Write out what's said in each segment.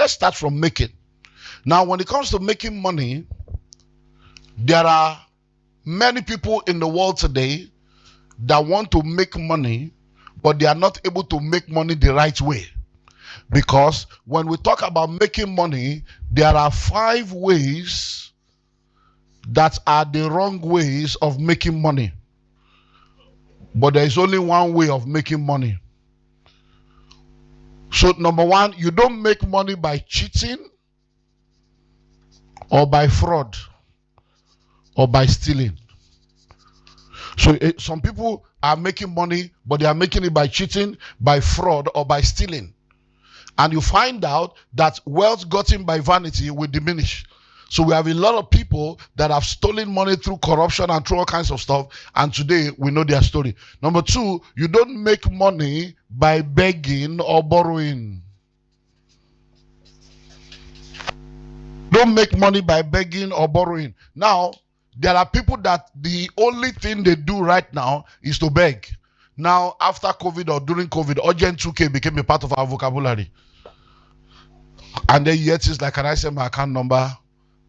let's start from making. Now, when it comes to making money, there are many people in the world today that want to make money, but they are not able to make money the right way. Because when we talk about making money, there are 5 ways that are the wrong ways of making money. But there is only one way of making money. So, number 1, you don't make money by cheating or by fraud or by stealing. So some people are making money, but they are making it by cheating, by fraud, or by stealing. And you find out that wealth gotten by vanity will diminish. So we have a lot of people that have stolen money through corruption and through all kinds of stuff. And today we know their story. Number 2, you don't make money by begging or borrowing. Don't make money by begging or borrowing. Now, there are people that the only thing they do right now is to beg. Now, after COVID or during COVID, urgent 2K became a part of our vocabulary. And then yet it's like, can I send my account number?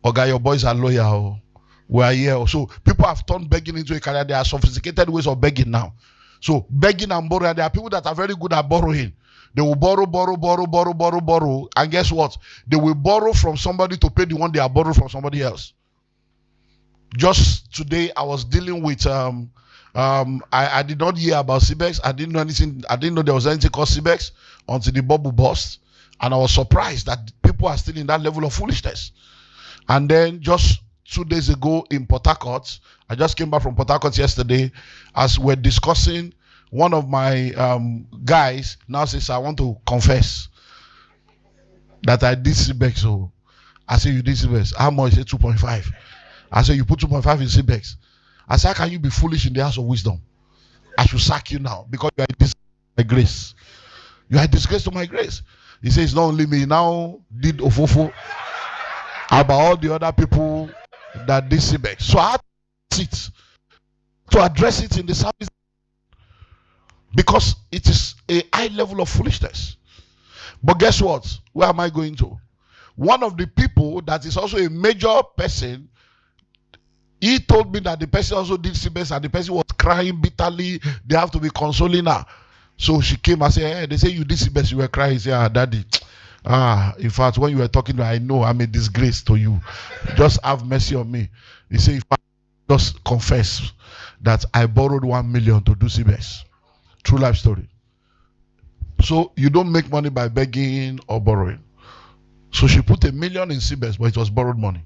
Okay, your boys are loyal. We are here. So people have turned begging into a career. There are sophisticated ways of begging now. So begging and borrowing, there are people that are very good at borrowing. They will borrow. And guess what? They will borrow from somebody to pay the one they are borrowing from somebody else. Just today, I was dealing with, I did not hear about CBEX. I didn't know anything. I didn't know there was anything called CBEX until the bubble burst. And I was surprised that people are still in that level of foolishness. And then just 2 days ago in Port Harcourt, I just came back from Port Harcourt yesterday, as we're discussing, one of my guys now says, I want to confess that I did CBEX. So I say, you did CBEX. How much? He said 2.5. I said, you put 2.5 in CBEX. I said, how can you be foolish in the house of wisdom? I should sack you now because you are a disgrace to my grace. You are a disgrace to my grace. He says, it's not only me. Now did Ofofo about all the other people that did CBEX. So I had to address it in the service because it is a high level of foolishness. But guess what? Where am I going to? One of the people that is also a major person, he told me that the person also did CBEX and the person was crying bitterly. They have to be consoling her. So she came and said, hey, they say you did CBEX, you were crying. He said, daddy, in fact, when you were talking, I know I'm a disgrace to you. Just have mercy on me. He said, just confess that I borrowed 1 million to do CBEX. True life story. So you don't make money by begging or borrowing. So she put 1 million in CBEX, but it was borrowed money.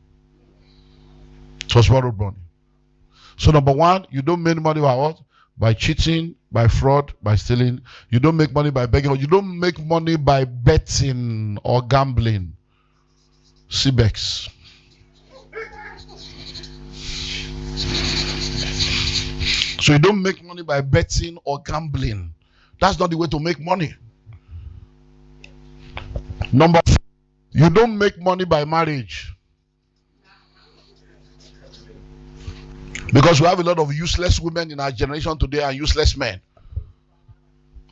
It was borrowed money. So number 1, you don't make money by what? By cheating, by fraud, by stealing. You don't make money by begging, or you don't make money by betting or gambling. CBEX. So you don't make money by betting or gambling. That's not the way to make money. Number 4, you don't make money by marriage. Because we have a lot of useless women in our generation today and useless men.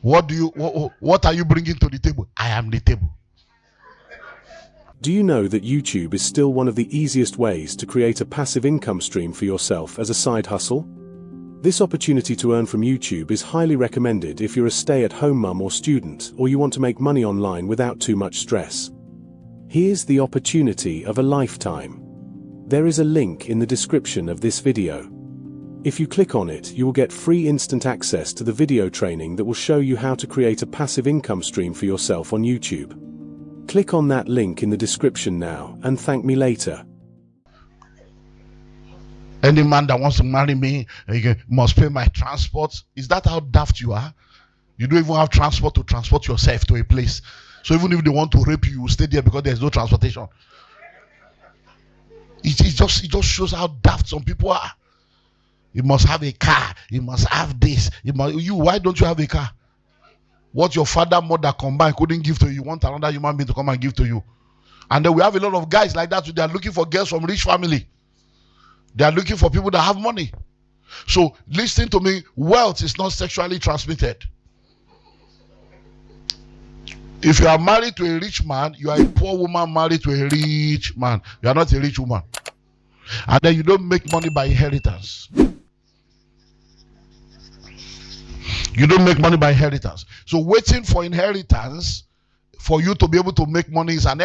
What are you bringing to the table? I am the table. Do you know that YouTube is still one of the easiest ways to create a passive income stream for yourself as a side hustle? This opportunity to earn from YouTube is highly recommended if you're a stay-at-home mum or student, or you want to make money online without too much stress. Here's the opportunity of a lifetime. There is a link in the description of this video. If you click on it, you will get free instant access to the video training that will show you how to create a passive income stream for yourself on YouTube. Click on that link in the description now and thank me later. Any man that wants to marry me must pay my transport. Is that how daft you are? You don't even have transport to transport yourself to a place. So even if they want to rape you, you will stay there because there's no transportation. It just shows how daft some people are. You must have a car. You must have this. Why don't you have a car? What your father, mother combined couldn't give to you, you want another human being to come and give to you. And then we have a lot of guys like that. They are looking for girls from rich family. They are looking for people that have money. So listen to me. Wealth is not sexually transmitted. If you are married to a rich man, you are a poor woman married to a rich man. You are not a rich woman. And then you don't make money by inheritance. You don't make money by inheritance. So waiting for inheritance for you to be able to make money is an,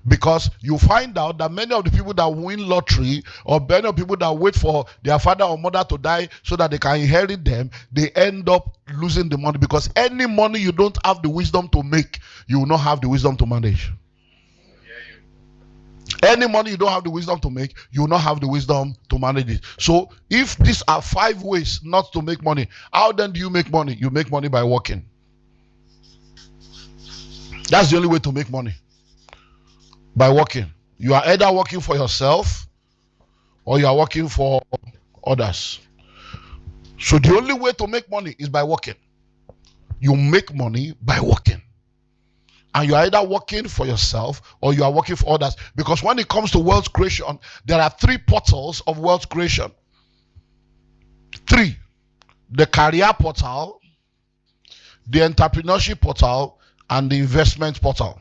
because you find out that many of the people that win lottery, or many of the people that wait for their father or mother to die so that they can inherit them, they end up losing the money, because any money you don't have the wisdom to make, you will not have the wisdom to manage. Any money you don't have the wisdom to make, you will not have the wisdom to manage it. So if these are 5 ways not to make money, how then do you make money? You make money by working. That's the only way to make money. By working. You are either working for yourself or you are working for others. So the only way to make money is by working. You make money by working. And you are either working for yourself or you are working for others. Because when it comes to wealth creation, there are 3 portals of wealth creation. 3. The career portal, the entrepreneurship portal, and the investment portal.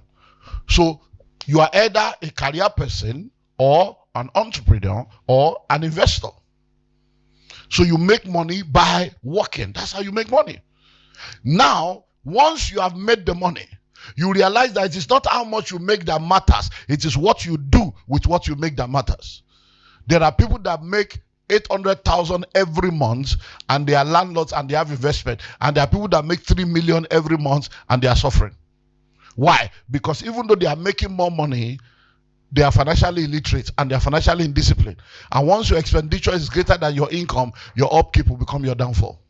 So you are either a career person or an entrepreneur or an investor. So you make money by working. That's how you make money. Now, once you have made the money, you realize that it is not how much you make that matters. It is what you do with what you make that matters. There are people that make 800,000 every month and they are landlords and they have investment. And there are people that make 3 million every month and they are suffering. Why? Because even though they are making more money, they are financially illiterate and they are financially indisciplined. And once your expenditure is greater than your income, your upkeep will become your downfall.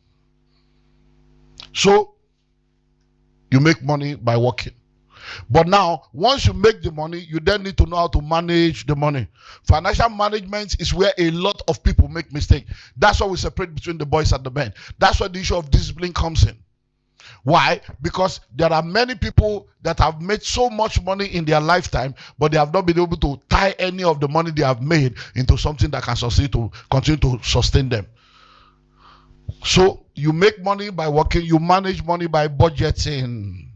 So you make money by working. But now, once you make the money, you then need to know how to manage the money. Financial management is where a lot of people make mistakes. That's why we separate between the boys and the men. That's why the issue of discipline comes in. Why? Because there are many people that have made so much money in their lifetime, but they have not been able to tie any of the money they have made into something that can succeed to continue to sustain them. So you make money by working, you manage money by budgeting.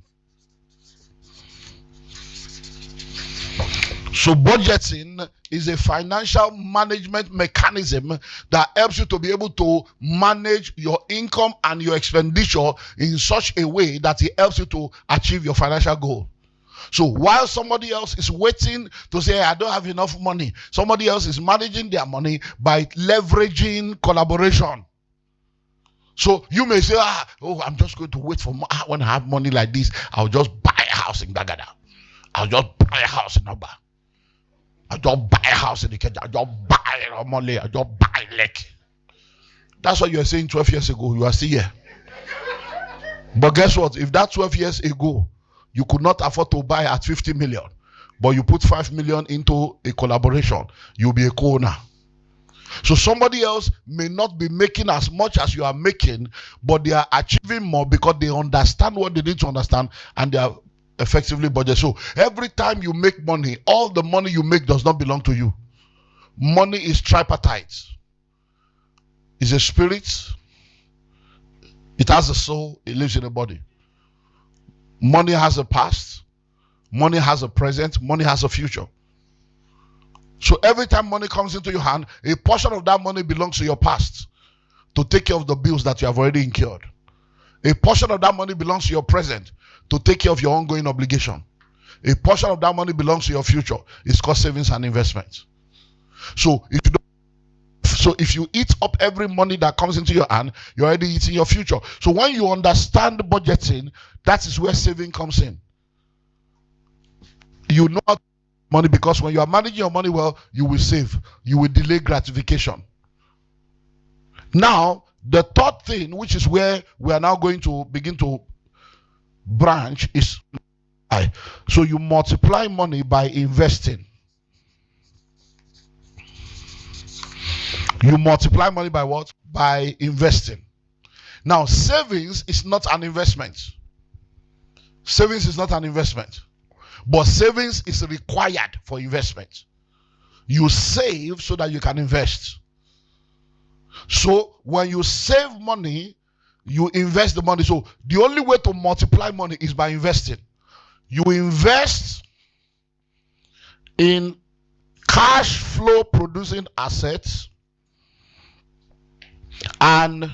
So budgeting is a financial management mechanism that helps you to be able to manage your income and your expenditure in such a way that it helps you to achieve your financial goal. So while somebody else is waiting to say, I don't have enough money, somebody else is managing their money by leveraging collaboration. So you may say, I'm just going to wait for when I have money like this, I'll just buy a house in Gagada. I'll just buy a house in Oba. I don't buy a house in the Kenya. I don't buy a money. I don't buy Lake. That's what you were saying 12 years ago. You are still here. But guess what? If that 12 years ago, you could not afford to buy at 50 million, but you put 5 million into a collaboration, you'll be a co-owner. So somebody else may not be making as much as you are making, but they are achieving more because they understand what they need to understand and they are effectively budget. So every time you make money, all the money you make does not belong to you. Money is tripartite. It's a spirit, it has a soul, it lives in a body. Money has a past, money has a present, money has a future. So every time money comes into your hand, a portion of that money belongs to your past to take care of the bills that you have already incurred. A portion of that money belongs to your present to take care of your ongoing obligation. A portion of that money belongs to your future. It's called savings and investments. So if you eat up every money that comes into your hand, you're already eating your future. So when you understand budgeting, that is where saving comes in. You know how to money, because when you are managing your money well, you will save. You will delay gratification. Now, the third thing, which is where we are now going to begin to branch, is so you multiply money by investing. You multiply money by what? By investing. Now, savings is not an investment. Savings is not an investment. But savings is required for investment. You save so that you can invest. So when you save money, you invest the money. So the only way to multiply money is by investing. You invest in cash flow producing assets and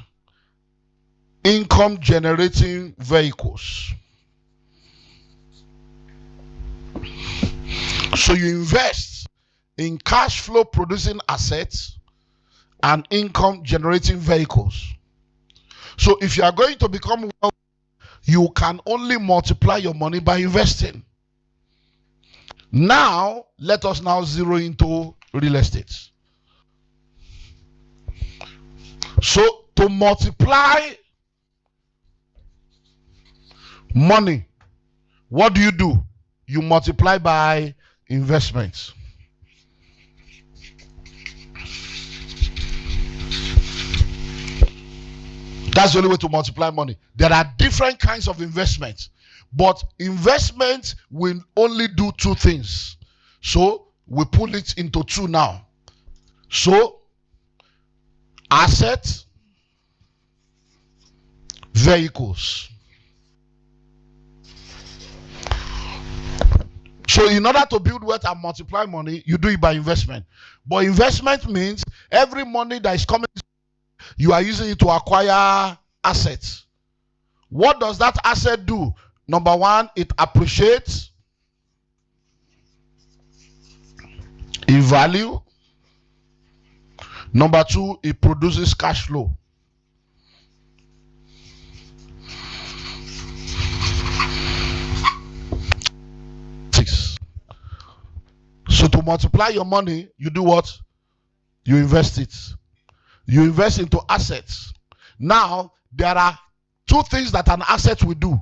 income generating vehicles. So you invest in cash flow producing assets and income generating vehicles. So if you are going to become wealthy, you can only multiply your money by investing. Now, let us now zero into real estate. So to multiply money, what do? You multiply by investments. That's the only way to multiply money. There are different kinds of investments, but investments will only do two things. So we pull it into two now. So assets, vehicles. So in order to build wealth and multiply money, you do it by investment. But investment means every money that is coming, you are using it to acquire assets. What does that asset do? Number one, it appreciates in value. Number two, it produces cash flow. So to multiply your money, you do what? You invest it. You invest into assets. Now, there are two things that an asset will do.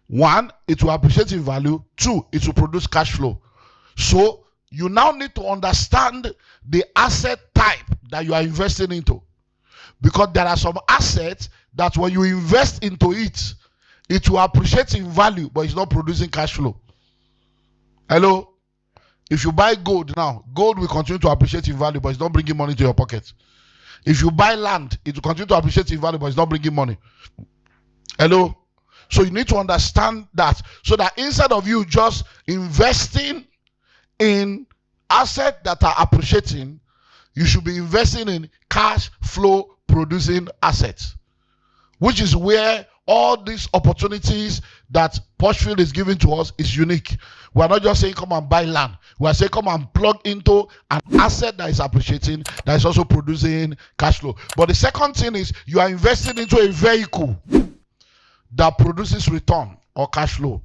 One, it will appreciate in value. Two, it will produce cash flow. So you now need to understand the asset type that you are investing into, because there are some assets that when you invest into it, it will appreciate in value, but it's not producing cash flow. Hello? If you buy gold now, gold will continue to appreciate in value, but it's not bringing money to your pocket. If you buy land, it will continue to appreciate in value, but it's not bringing money. Hello? So you need to understand that, so that instead of you just investing in assets that are appreciating, you should be investing in cash flow producing assets, which is where all these opportunities that Porchfield is giving to us is unique. We are not just saying come and buy land. We are saying come and plug into an asset that is appreciating, that is also producing cash flow. But the second thing is you are investing into a vehicle that produces return or cash flow.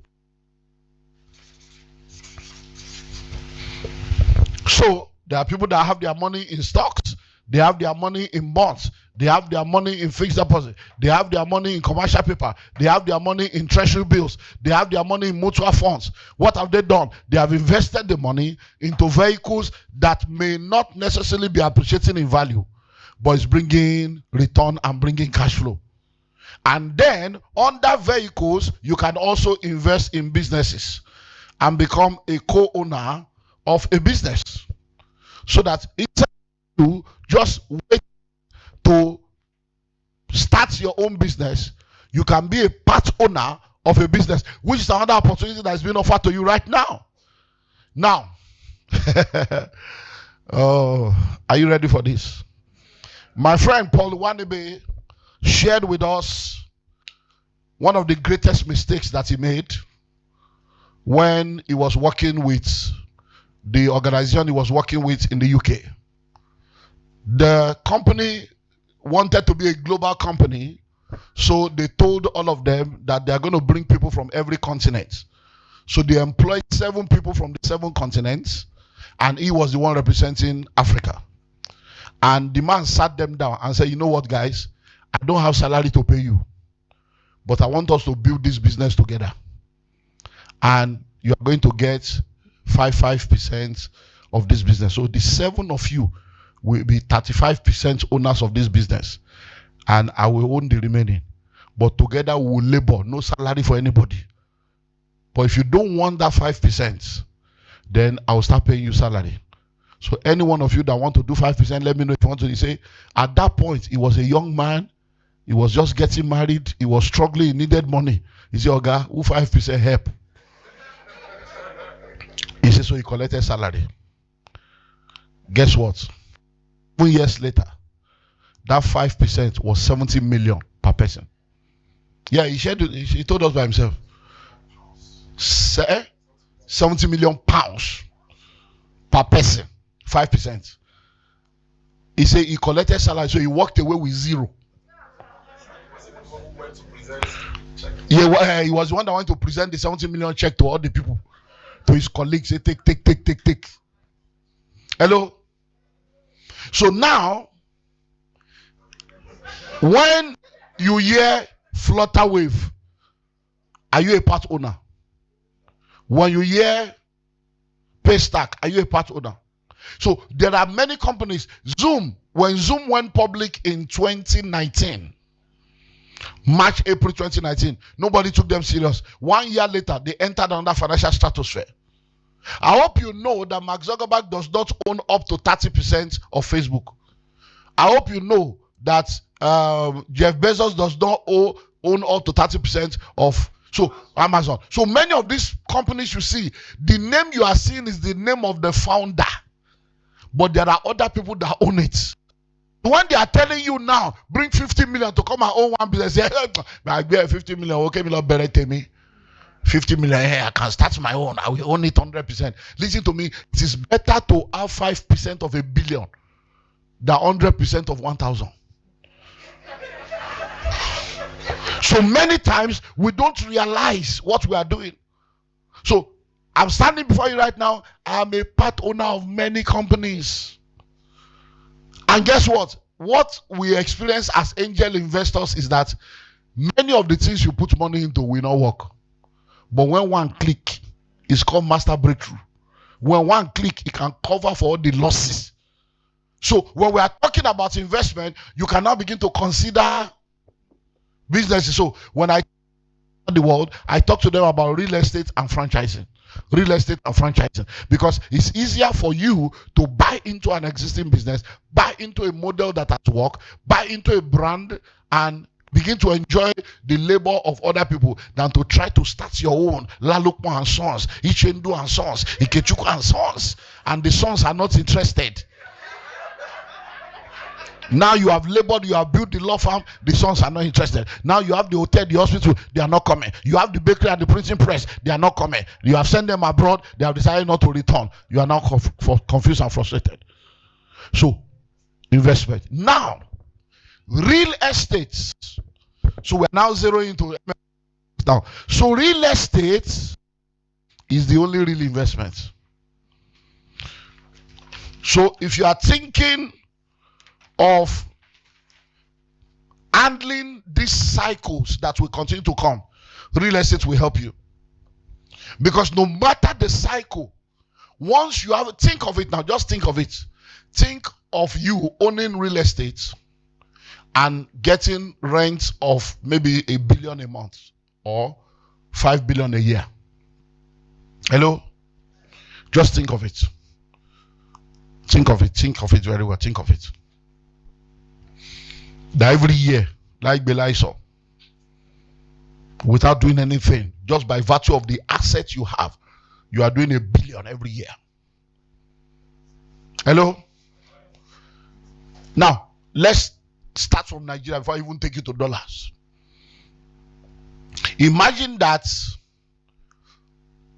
So there are people that have their money in stocks, they have their money in bonds, they have their money in fixed deposit, they have their money in commercial paper, they have their money in treasury bills, they have their money in mutual funds. What have they done? They have invested the money into vehicles that may not necessarily be appreciating in value, but it's bringing return and bringing cash flow. And then under vehicles, you can also invest in businesses and become a co-owner of a business, so that instead of you just wait to start your own business, you can be a part owner of a business, which is another opportunity that is being offered to you right now. Now, oh, are you ready for this? My friend Paul Wanebe shared with us one of the greatest mistakes that he made when he was working with the organization he was working with in the UK. The company wanted to be a global company, so they told all of them that they are going to bring people from every continent. So they employed 7 people from the 7 continents, and he was the one representing Africa. And the man sat them down and said, you know what, guys, I don't have salary to pay you, but I want us to build this business together, and you are going to get 5% of this business. So the 7 of you will be 35% owners of this business, and I will own the remaining. But together we will labor, no salary for anybody. But if you don't want that 5%, then I will start paying you salary. So any one of you that want to do 5%, let me know if you want to. He say, at that point, he was a young man He was just getting married. He was struggling. He needed money. He said, Oga, who 5% help? He said, so he collected salary. Guess what? 2 years later, that 5% was 70 million per person. Yeah, he told us by himself. 70 million pounds per person. 5%. He said he collected salary, so he walked away with zero. Yeah, he was the one that wanted to present the 70 million check to all the people, to his colleagues. Say, take. Hello? So now, when you hear flutter wave, are you a part owner? When you hear Paystack, are you a part owner? So there are many companies. Zoom, when Zoom went public in 2019, March, April 2019, nobody took them serious. 1 year later, they entered another financial stratosphere. I hope you know that Mark Zuckerberg does not own up to 30% of Facebook. I hope you know that Jeff Bezos does not own up to 30% of Amazon. So many of these companies you see, the name you are seeing is the name of the founder, but there are other people that own it. When they are telling you now, bring 50 million to come and own one business, I get 50 million, okay, me not better tell me. 50 million, hey, I can start my own. I will own it 100%. Listen to me, it is better to have 5% of a billion than 100% of 1,000. So many times we don't realize what we are doing. So I'm standing before you right now. I'm a part owner of many companies. And guess what? What we experience as angel investors is that many of the things you put money into will not work. But when one click, it's called master breakthrough. When one click, it can cover for all the losses. So when we are talking about investment, you can now begin to consider businesses. So when I the world, I talk to them about real estate and franchising. Real estate and franchising, because it's easier for you to buy into an existing business, buy into a model that has worked, buy into a brand, and begin to enjoy the labor of other people than to try to start your own. Lalukmo and Sons, Ichendu and Sons, Ikechuku and Sons, and the sons are not interested. Now you have labored, you have built the law firm, the sons are not interested. Now you have the hotel, the hospital, they are not coming. You have the bakery and the printing press, they are not coming. You have sent them abroad, they have decided not to return. You are now confused and frustrated. So, investment. Now, real estate. So we're now zeroing into now. So real estate is the only real investment. So if you are thinking of handling these cycles that will continue to come, real estate will help you. Because no matter the cycle, once you have, think of it now, just think of it. Think of you owning real estate and getting rents of maybe $1 billion a month or 5 billion a year. Hello? Just think of it. Think of it very well. Think of it. That every year, like Belaiso, without doing anything, just by virtue of the assets you have, you are doing $1 billion every year. Hello? Now, let's start from Nigeria before I even take you to dollars. Imagine that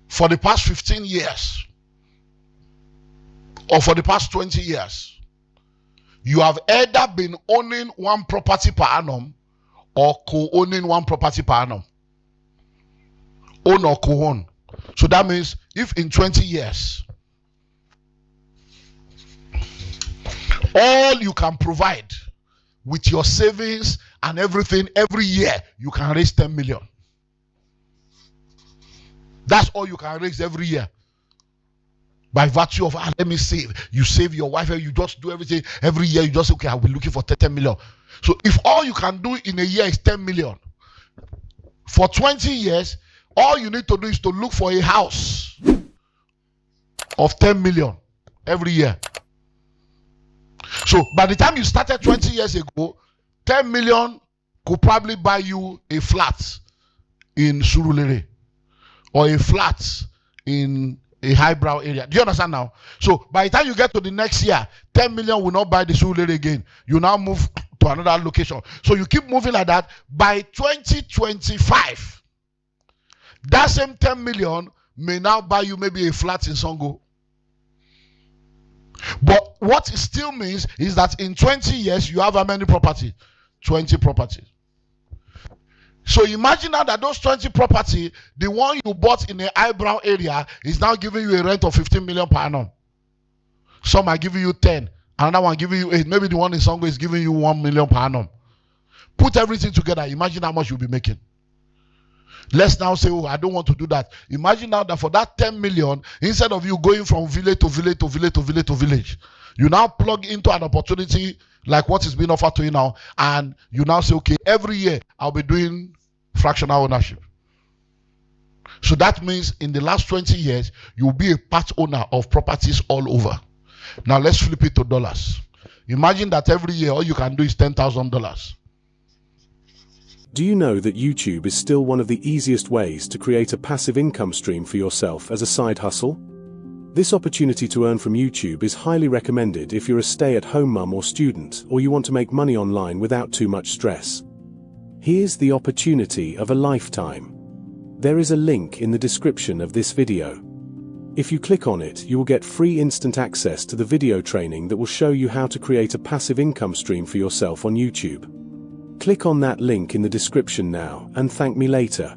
for the past 15 years or for the past 20 years, you have either been owning one property per annum or co-owning one property per annum. Own or co-own. So that means if in 20 years, all you can provide with your savings and everything every year, you can raise 10 million. That's all you can raise every year. By virtue of, let me save. You save your wife, you just do everything. Every year you just say, okay, I'll be looking for 10 million. So if all you can do in a year is 10 million, for 20 years, all you need to do is to look for a house of 10 million every year. So by the time you started 20 years ago, 10 million could probably buy you a flat in Surulere or a flat in a highbrow area. Do you understand now? So by the time you get to the next year, 10 million will not buy the Surulere again. You now move to another location. So you keep moving like that. By 2025, that same 10 million may now buy you maybe a flat in Songo. But what it still means is that in 20 years, you have how many property? 20 properties. So imagine now that those 20 property, the one you bought in the eyebrow area is now giving you a rent of 15 million per annum. Some are giving you 10, another one giving you 8. Maybe the one in Songo is giving you 1 million per annum. Put everything together. Imagine how much you'll be making. Let's now say, oh, I don't want to do that. Imagine now that for that 10 million, instead of you going from village to village to village to village to village, you now plug into an opportunity like what is being offered to you now, and you now say, okay, every year I'll be doing fractional ownership. So that means in the last 20 years, you'll be a part owner of properties all over. Now let's flip it to dollars. Imagine that every year all you can do is $10,000. Do you know that YouTube is still one of the easiest ways to create a passive income stream for yourself as a side hustle? This opportunity to earn from YouTube is highly recommended if you're a stay-at-home mum or student, or you want to make money online without too much stress. Here's the opportunity of a lifetime. There is a link in the description of this video. If you click on it, you will get free instant access to the video training that will show you how to create a passive income stream for yourself on YouTube. Click on that link in the description now and thank me later.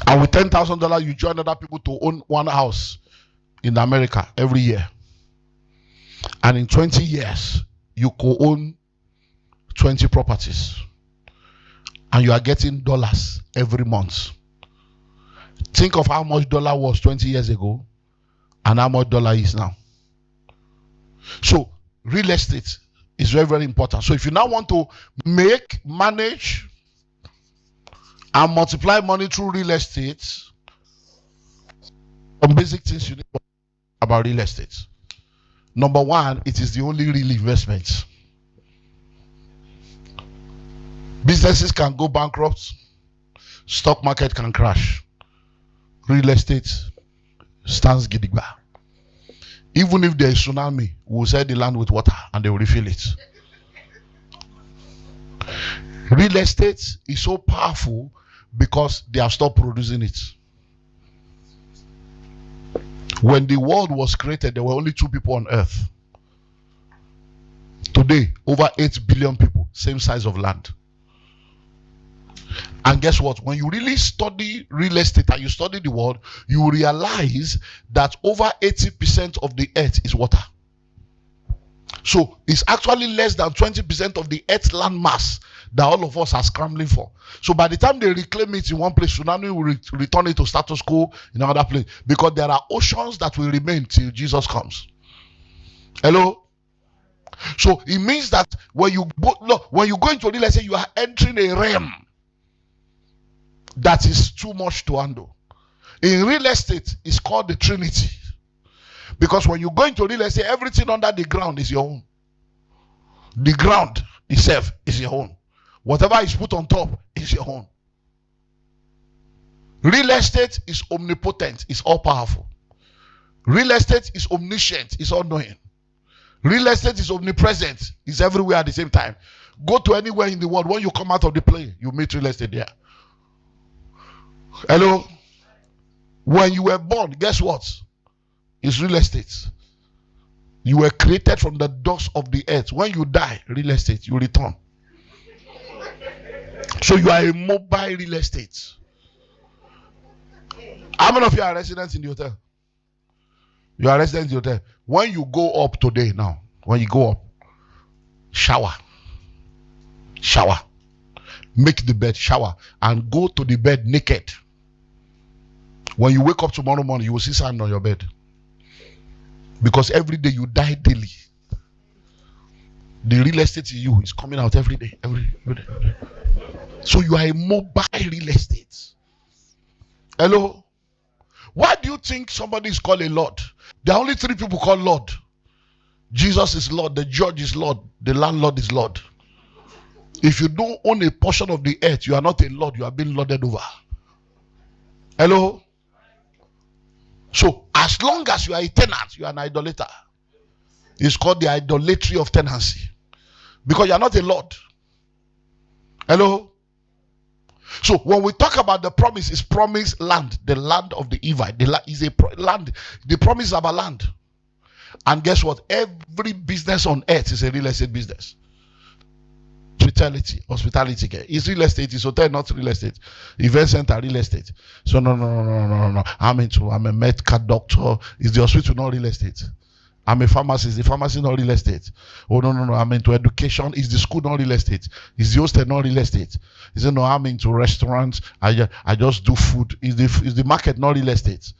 And with $10,000, you join other people to own one house in America every year. And in 20 years, you co-own 20 properties. And you are getting dollars every month. Think of how much dollar was 20 years ago and how much dollar is now. So, real estate is very, very important. So if you now want to make, manage, and multiply money through real estate, some basic things you need to know about real estate. Number one, it is the only real investment. Businesses can go bankrupt, stock market can crash. Real estate stands gidigba. Even if there is tsunami, we'll set the land with water and they will refill it. Real estate is so powerful because they have stopped producing it. When the world was created, there were only 2 people on earth. Today, over 8 billion people, same size of land. And guess what? When you really study real estate and you study the world, you realize that over 80% of the earth is water. So it's actually less than 20% of the earth's land mass that all of us are scrambling for. So by the time they reclaim it in one place, tsunami will return it to status quo in another place, because there are oceans that will remain till Jesus comes. Hello? So it means that when you go into real estate, you are entering a realm that is too much to handle. In real estate, it's called the Trinity. Because when you go into real estate, everything under the ground is your own. The ground itself is your own. Whatever is put on top is your own. Real estate is omnipotent, it's all powerful. Real estate is omniscient, it's all knowing. Real estate is omnipresent, it's everywhere at the same time. Go to anywhere in the world, when you come out of the plane, you meet real estate there. Hello? When you were born, guess what? It's real estate. You were created from the dust of the earth. When you die, real estate, you return. So you are a mobile real estate. How many of you are residents in the hotel? You are residents in the hotel. When you go up today now, when you go up, shower. Make the bed, shower, and go to the bed naked. When you wake up tomorrow morning, you will see sand on your bed. Because every day you die daily. The real estate in you is coming out every day. Every day. So you are a mobile real estate. Hello? Why do you think somebody is called a Lord? There are only 3 people called Lord. Jesus is Lord, the judge is Lord, the landlord is Lord. If you don't own a portion of the earth, you are not a lord, you are being lorded over. Hello? So, as long as you are a tenant, you are an idolater. It's called the idolatry of tenancy because you are not a lord. Hello? So, when we talk about the promise, it's promised land, the land of the Evite. The is a land. The promise is about land. And guess what? Every business on earth is a real estate business. Hospitality care. It's real estate, it's hotel, not real estate. Event center, real estate. So no. I'm a medical doctor. Is the hospital not real estate? I'm a pharmacist. The pharmacy not real estate. Oh no. I'm into education. Is the school not real estate? Is the hostel not real estate? Is it no? I'm into restaurants. I just do food. Is the market not real estate?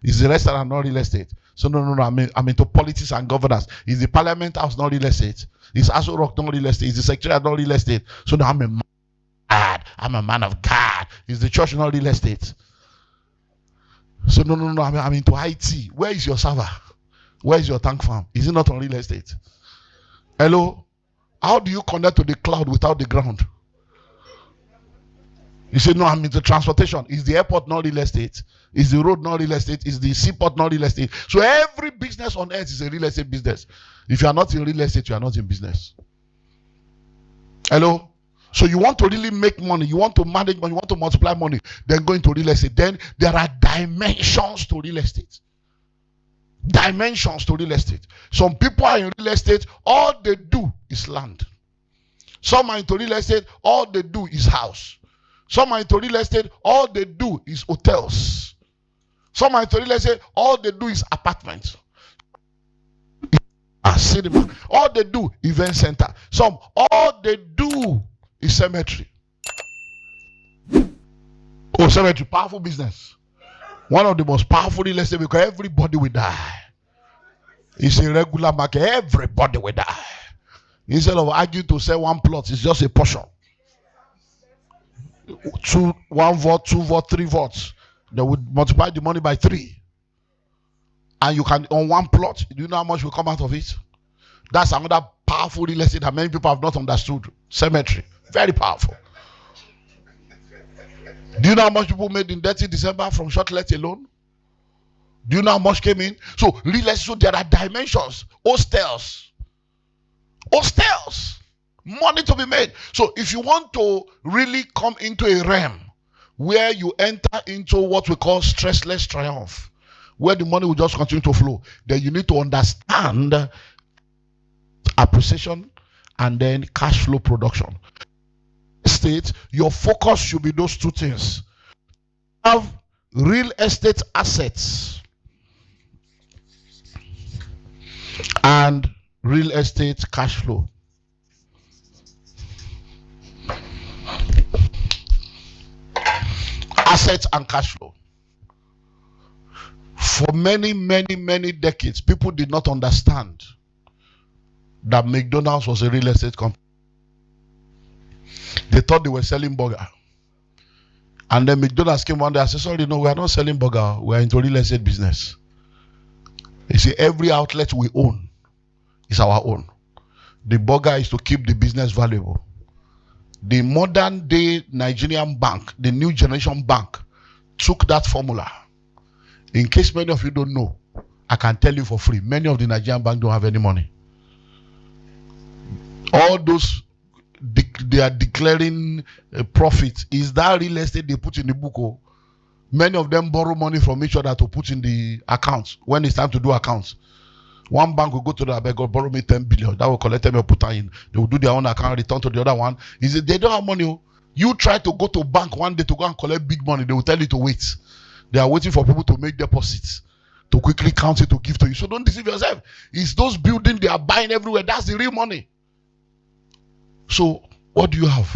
Is the restaurant not real estate? So no. I'm into politics and governance. Is the parliament house not real estate? Is Aso Rock not real estate? Is the secretariat not real estate? So now I'm a man. I'm a man of God. Is the church not real estate? So no. I'm into IT. Where is your server? Where is your tank farm? Is it not on real estate? Hello? How do you connect to the cloud without the ground? You say, no, I'm into transportation. Is the airport not real estate? Is the road not real estate? Is the seaport not real estate? So every business on earth is a real estate business. If you are not in real estate, you are not in business. Hello? So you want to really make money, you want to manage money, you want to multiply money, then go into real estate. Then there are dimensions to real estate. Dimensions to real estate. Some people are in real estate, all they do is land. Some are into real estate, all they do is house. Some are into real estate, all they do is hotels. Some are into real estate, all they do is apartments. Cinema. All they do, event center. Some, all they do is cemetery. Oh, cemetery, powerful business. One of the most powerful real estate because everybody will die. It's a regular market, everybody will die. Instead of arguing to sell one plot, it's just a portion. 1 vote, 2 vote, 3 votes. They would multiply the money by 3. And you can, on one plot, do you know how much will come out of it? That's another powerful real estate that many people have not understood. Cemetery. Very powerful. Do you know how much people made in 30 December from short let alone? Do you know how much came in? So, real estate, so there are dimensions. Hostels. Money to be made. So, if you want to really come into a realm where you enter into what we call stressless triumph, where the money will just continue to flow, then you need to understand appreciation and then cash flow production. State, your focus should be those two things. Have real estate assets and real estate cash flow. Assets and cash flow. For many decades, people did not understand that McDonald's was a real estate company. They thought they were selling burger. And then McDonald's came one day and said, sorry, no, we are not selling burger. We are into real estate business. They say every outlet we own is our own. The burger is to keep the business valuable. The modern day Nigerian bank, the new generation bank, took that formula. In case many of you don't know, I can tell you for free, many of the Nigerian banks don't have any money. All those they are declaring profit is that real estate they put in the book. Oh. Many of them borrow money from each other to put in the accounts when it's time to do accounts. One bank will go to the bank, borrow me 10 billion. That will collect them and put in. They will do their own account, return to the other one. Is it they don't have money? Oh. You try to go to bank one day to go and collect big money, they will tell you to wait. They are waiting for people to make deposits, to quickly count it to give to you. So don't deceive yourself. It's those buildings they are buying everywhere. That's the real money. So what do you have?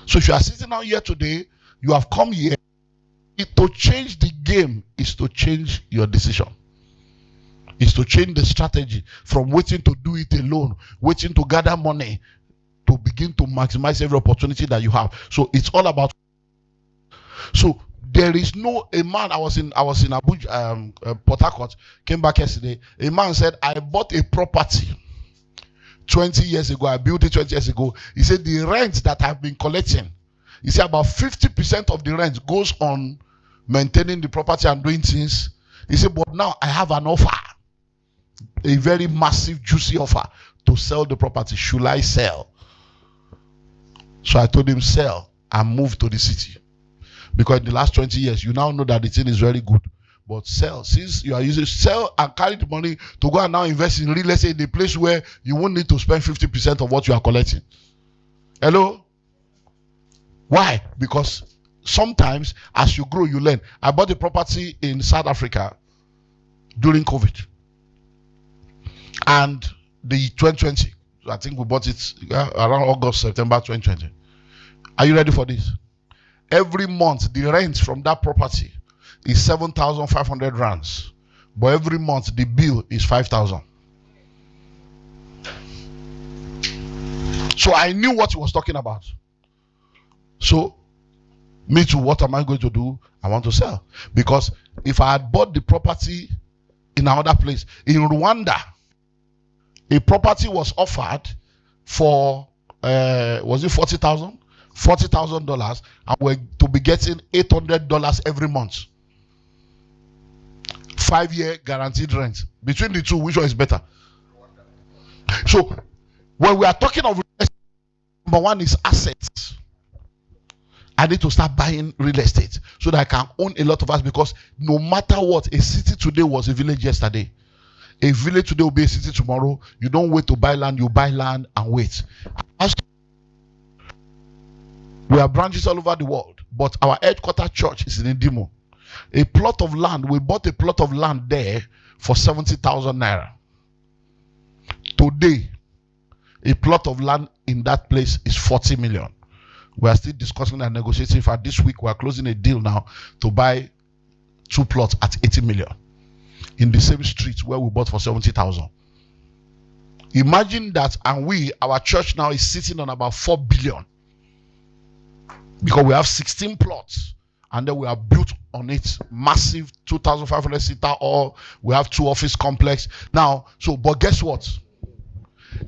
So if you are sitting down here today, you have come here. To change the game is to change your decision. Is to change the strategy from waiting to do it alone, waiting to gather money, to begin to maximize every opportunity that you have. So it's all about. So there is no a man. I was in Abuja, Port Harcourt. Came back yesterday. A man said, "I bought a property 20 years ago. I built it 20 years ago. He said the rent that I've been collecting, he said about 50% of the rent goes on maintaining the property and doing things. He said, but now I have an offer, a very massive, juicy offer to sell the property. Should I sell? So I told him, sell and move to the city. Because in the last 20 years, you now know that the thing is very good. But sell, since you are using, sell and carry the money to go and now invest in real estate in a place where you won't need to spend 50% of what you are collecting. Hello? Why? Because sometimes as you grow, you learn. I bought a property in South Africa during COVID. And the 2020, I think we bought it around August, September 2020. Are you ready for this? Every month, the rent from that property is 7,500 rands. But every month, the bill is 5,000. So I knew what he was talking about. So, me too, what am I going to do? I want to sell. Because if I had bought the property in another place, in Rwanda, a property was offered for, was it 40,000? $40,000, and we're to be getting $800 every month. 5-year guaranteed rent. Between the two, which one is better? So, when we are talking of real estate, number one is assets. I need to start buying real estate so that I can own a lot of assets, because no matter what, a city today was a village yesterday. A village today will be a city tomorrow. You don't wait to buy land, you buy land and wait. We have branches all over the world, but our headquarters church is in Indimo. A plot of land, we bought a plot of land there for 70,000 naira. Today, a plot of land in that place is 40 million. We are still discussing and negotiating. In fact, this week we are closing a deal now to buy 2 plots at 80 million in the same street where we bought for 70,000. Imagine that, and our church now is sitting on about 4 billion. Because we have 16 plots, and then we have built on it massive 2,500 seater hall. We have 2 office complex now. So, but guess what?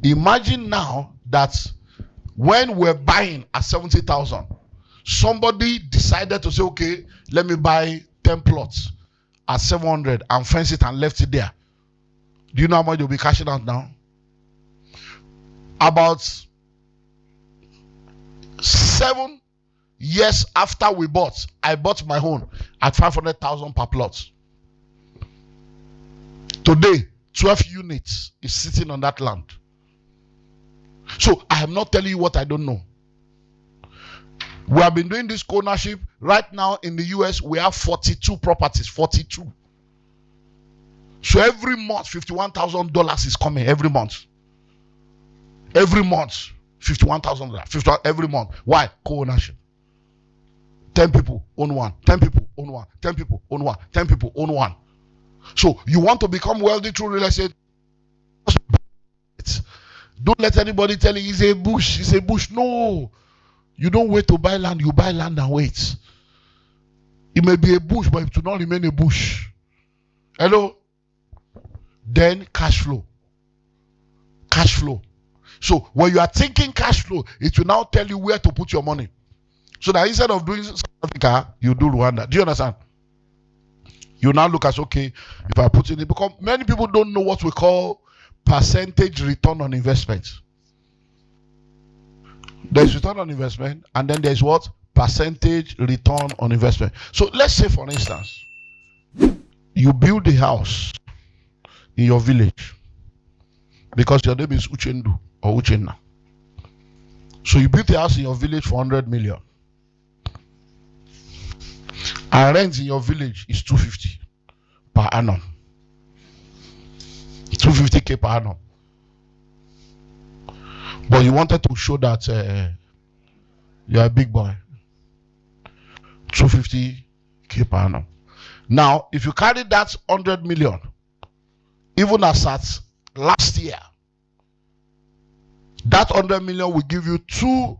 Imagine now that when we're buying at 70,000, somebody decided to say, okay, let me buy 10 plots at 700 and fence it and left it there. Do you know how much they'll be cashing out now? About 7 years after we bought, I bought my own at 500,000 per plot. Today, 12 units is sitting on that land. So I am not telling you what I don't know. We have been doing this co-ownership. Right now in the US, we have 42 properties. 42. So every month, $51,000 is coming every month. Every month, $51,000. Every month. Why? Co-ownership. 10 people own one. 10 people own one. 10 people own one. 10 people own one. So you want to become wealthy through real estate? Don't let anybody tell you it's a bush. It's a bush. No. You don't wait to buy land. You buy land and wait. It may be a bush, but it will not remain a bush. Hello? Then cash flow. Cash flow. So when you are thinking cash flow, it will now tell you where to put your money. So that instead of doing South Africa, you do Rwanda. Do you understand? You now look at, okay, if I put it, because many people don't know what we call percentage return on investment. There's return on investment, and then there's what? Percentage return on investment. So let's say, for instance, you build a house in your village because your name is Uchendu or Uchenna. So you built a house in your village for 100 million. And rent in your village is 250 per annum. 250k per annum. But you wanted to show that you're a big boy. 250k per annum. Now, if you carry that 100 million, even as at last year, that 100 million will give you 2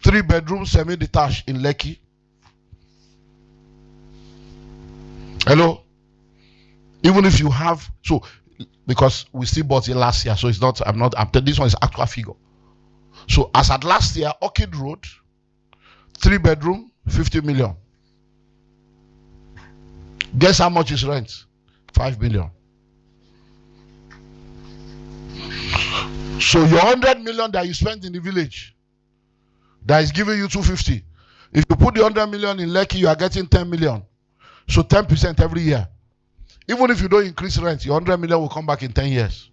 3-bedroom semi-detached in Lekki. Hello? Even if you have, so because we still bought it last year, so it's not. This one is actual figure. So as at last year, Orchid Road, 3-bedroom, 50 million. Guess how much is rent? 5 million. So your 100 million that you spent in the village, that is giving you 250. If you put the 100 million in Lekki, you are getting 10 million. So 10% every year. Even if you don't increase rent, your 100 million will come back in 10 years.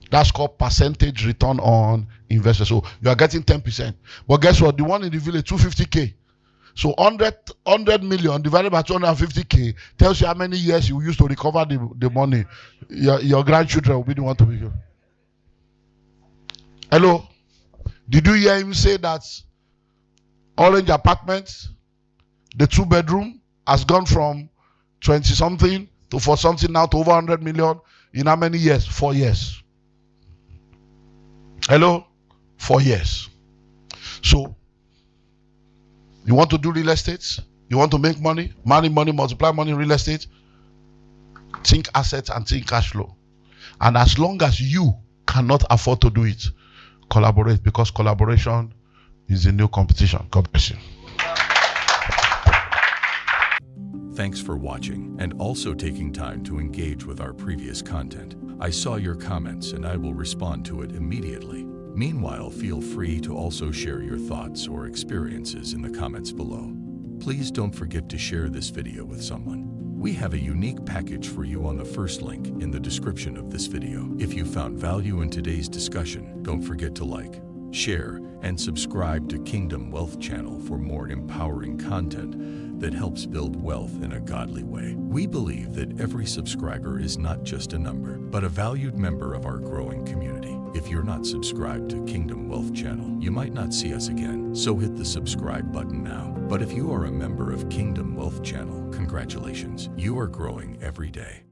That's called percentage return on investment. So you are getting 10%. But guess what? The one in the village, 250K. So 100 million divided by 250K tells you how many years you use to recover the money. Your grandchildren will be the one to be here. Hello? Did you hear him say that Orange Apartments, the 2-bedroom, has gone from 20-something to 4-something now to over 100 million in how many years? 4 years. Hello? 4 years. So, you want to do real estate? You want to make money? Money, multiply money in real estate? Think assets and think cash flow. And as long as you cannot afford to do it, collaborate, because collaboration is the new competition. God bless you. Thanks for watching and also taking time to engage with our previous content. I saw your comments and I will respond to it immediately. Meanwhile, feel free to also share your thoughts or experiences in the comments below. Please don't forget to share this video with someone. We have a unique package for you on the first link in the description of this video. If you found value in today's discussion, don't forget to like, share, and subscribe to Kingdom Wealth Channel for more empowering content that helps build wealth in a godly way. We believe that every subscriber is not just a number, but a valued member of our growing community. If you're not subscribed to Kingdom Wealth Channel, you might not see us again, so hit the subscribe button now. But if you are a member of Kingdom Wealth Channel, congratulations, you are growing every day.